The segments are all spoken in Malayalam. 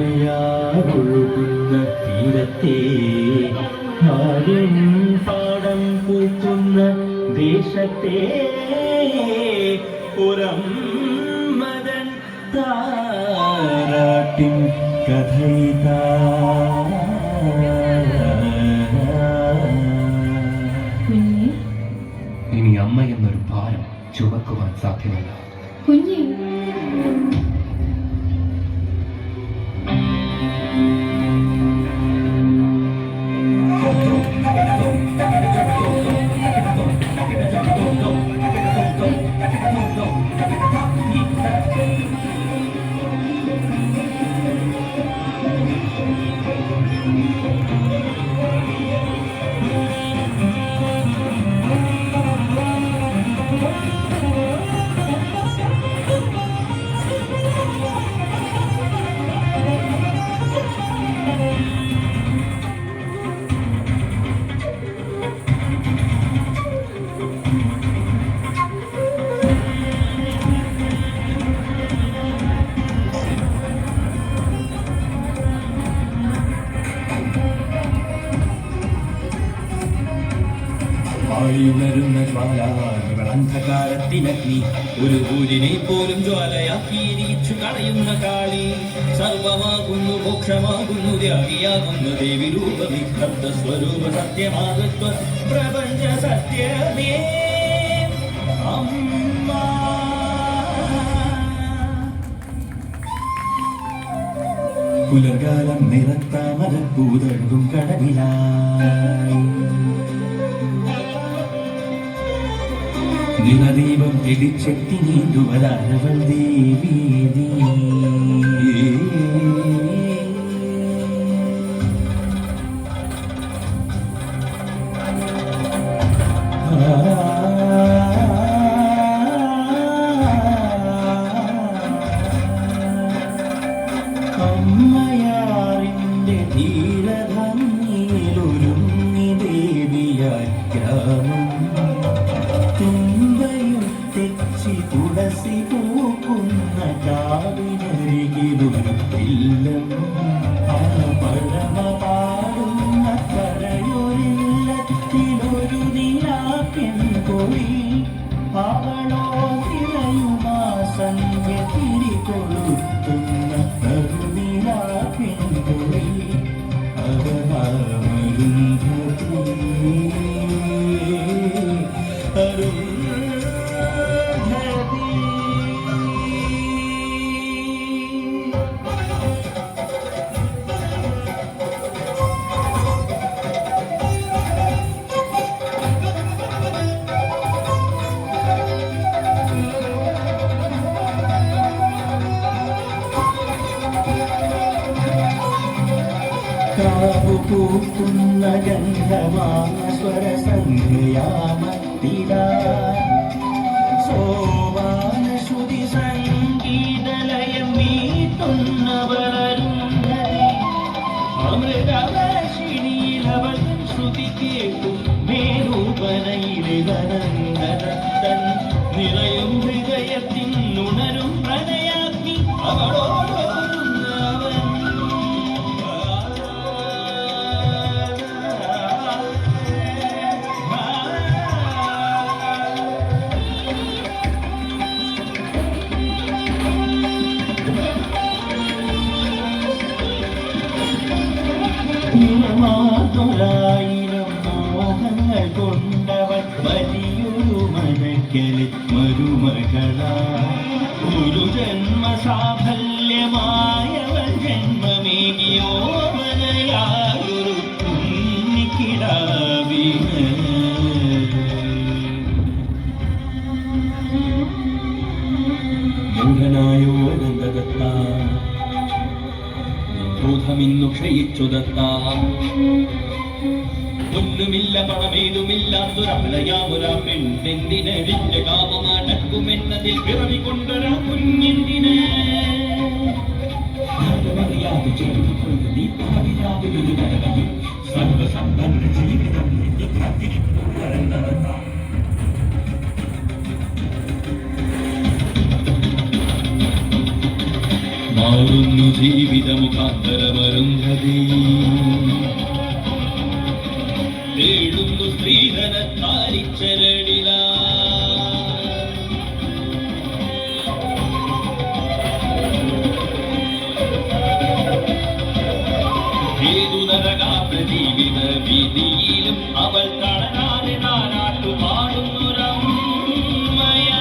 മലയാറൊഴുകുന്ന തീരത്തെ ആര്യൻ പാടം പൂക്കുന്ന ദേശത്തെ പുറം മദൻ താരാട്ടിൻ കഥയിതാ. ഇനി അമ്മ എന്നൊരു ഭാരം ചുമക്കുവാൻ സാധ്യമല്ല. കുഞ്ഞേ, ആഴിയുണരുന്ന ജ്വാല അന്ധകാരത്തിനഗ്നി ഒരു ഊരിനെ പോലും ജ്വാലയാക്കി എരിച്ചു കളയുന്ന കാളി. സർവമാകുന്നു മോക്ഷമാകുന്നു ത്യാഗിയാകുന്നു ദേവി രൂപവിക്തബ്ദ സ്വരൂപ സത്യമാകത്വ പ്രപഞ്ച സത്യമേ അമ്മ. പുലർകാലം നിറത്താമരപ്പൂതഴുകും കടവിലായി നിറദീപം തെളിച്ചെത്തി നീന്തുവരാനവൾ ദേവി. അമ്മയാറിന്റെ തീരധന്നിലൊരുങ്ങി ദേവിയായി ഗ്രാമം തുമ്പയും തെച്ചി തുളസി പൂക്കുന്ന കാവിനരികിലൊരു ഇല്ലം പഴമ പാടുന്ന കരയൊരില്ലത്തിലൊരു നിലാപ്പെൺകൊടി അവളോ തിരയുമാ സന്ധ്യ തിരികൊളുത്തുന്ന കരുനിലാപ്പെൺകൊടി പൂക്കുന്ന ഗന്ധമാസ്വരസന്ധ്യയാമത്തിലാ സോവാന ശ്രുതി സംഗീതലയം മീട്ടുന്ന വളരുന്നതി അമൃതവർഷിണിയിലവൾ ശ്രുതി കേട്ടു മേരൂപനയിലെ നനന്ദനത്തൻ നിറയും ഹൃദയത്തിൻ ഉണരും പ്രണയാഗ്നി അവളോ ായിരം മോഹങ്ങൾ കൊണ്ടവൾ വലിയൊരു മനക്കലിൽ മരുമകളാ. ഒരു ജന്മസാഫല്യമായവൾ ജന്മമേകിയോ മനയായൊരു കുഞ്ഞിക്കിടാവിന്. മൂഢനായോ നന്ദദത്താ ക്രോധമിന്നു ക്ഷയിച്ചുദത്താ. ഒന്നുമില്ല പണമേതുമില്ലാത്തൊരമലയാമൊരാ പെണ്ണെന്തിനടിന്റെ കാമമടക്കുമെന്നതിൽ പിറവി കൊണ്ടൊരാ കുഞ്ഞെന്തിന് അറിയാതെ ചെയ്തുകൊണ്ട് നീ ഭാവിയാതൊരു നടക്കും സർവസമ്പന്ന ജീവിതം മാറുന്നു ജീവിതം. ജീവിതമുഖാന്തരമരുന്ധതി തേടുന്നു സ്ത്രീധന താരിച്ചരടില ഏതു നരകാപ്രജീവിത വീതിയിലും അവൾ തളരാതെ നാനാട്ടു പാടുന്നൊരമ്മയാ.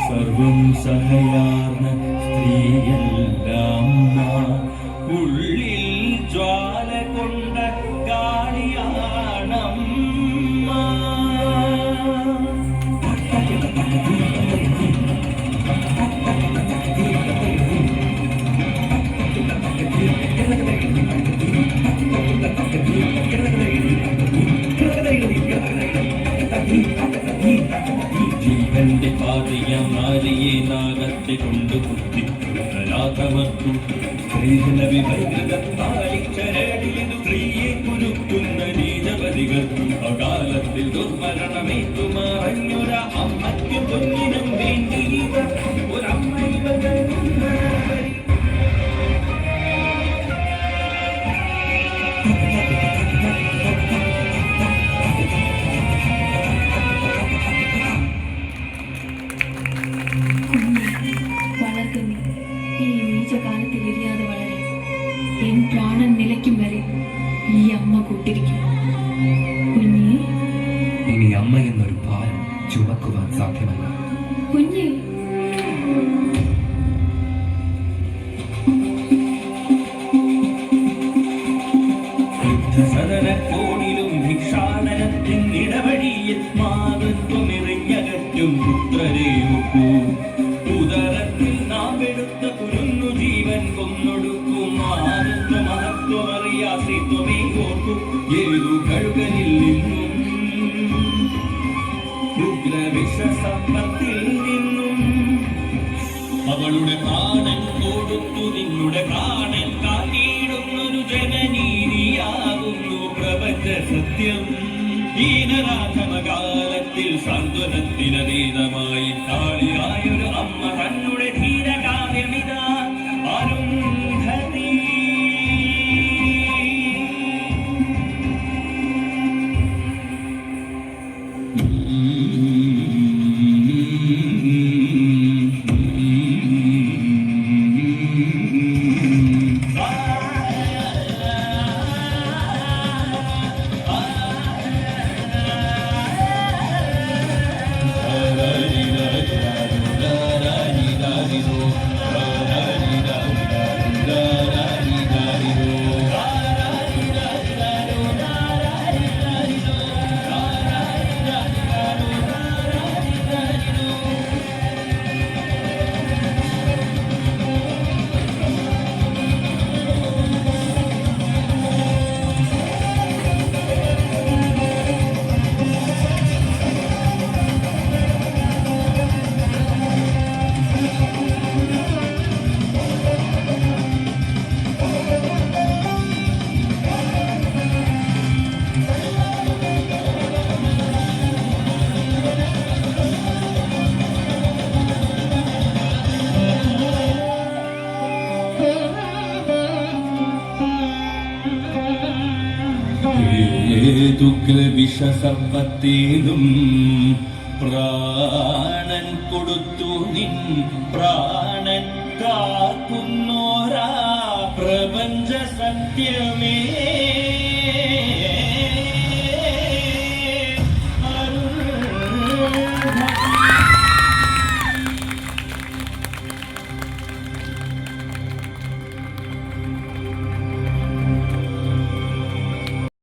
സർവം സഹയാർന്ന സ്ത്രീയെല്ലാം ഉള്ളിൽ ജ്വാല കൊണ്ട കാളിയാണമ്മ. ജീവന്റെ പാതയ നാരിയെ നാഗത്തെ കൊണ്ട് കുത്തിരാതമർത്തു സ്ത്രീധന വിഭൈകൃതത്താലിച്ചരടിയതു സ്ത്രീയെ കുരുക്കുന്ന നീചപതികർക്കും അകാലത്തിൽ ദുർമരണമേറ്റു മറഞ്ഞൊര അമ്മയ്ക്കും കുഞ്ഞിനും വേണ്ടി ഒരമ്മ കാലത്തിൽ എരിയാതെ വളരെ എൻ പ്രാണൻ നിലയ്ക്കും വരെ ഈ അമ്മ കൂട്ടിരിക്കും. കുഞ്ഞേ, ഇനി അമ്മ എന്നൊരു ഭാരം ചുമക്കുവാൻ സാധ്യമല്ല. കുഞ്ഞേ, സദനക്കോണിലും ഭിക്ഷാടനത്തിൻ ഇടവഴിയിൽ മാതൃത്വമിറിഞ്ഞകറ്റും പുത്രരെ ഒക്കൂ. ഉദരത്തിൽ നാം എടുത്ത കുരുന്നു ജീവൻ കൊന്നൊടുക്കും മാതൃത്വ മഹത്വമറിയാസിത്വമേ ഓർക്കും. ഏതു കഴുകലിൽ നിന്നും ഉഗ്രവിഷസമ്പത്തിൽ നിന്നും അവളുടെ പ്രാണൻ കൊടുത്തു നിന്നുടെ പ്രാണൻ കാട്ടിയിടുന്നൊരു ജനനീതിയാകുന്നു പ്രപഞ്ച സത്യം. ഹീനരാധമകാലത്തിൽ സാന്ത്വനത്തിനതീതമായി കാളിയായൊരു അമ്മ തന്നുടെ ധീരകാവ്യമിത അരുന്ധതി. ഏതുഗ്രവിഷസർപ്പത്തേലും പ്രാണൻ കൊടുത്തു നിൻ പ്രാണൻ കാക്കുന്നോരാ പ്രപഞ്ച സത്യമേ Thank you.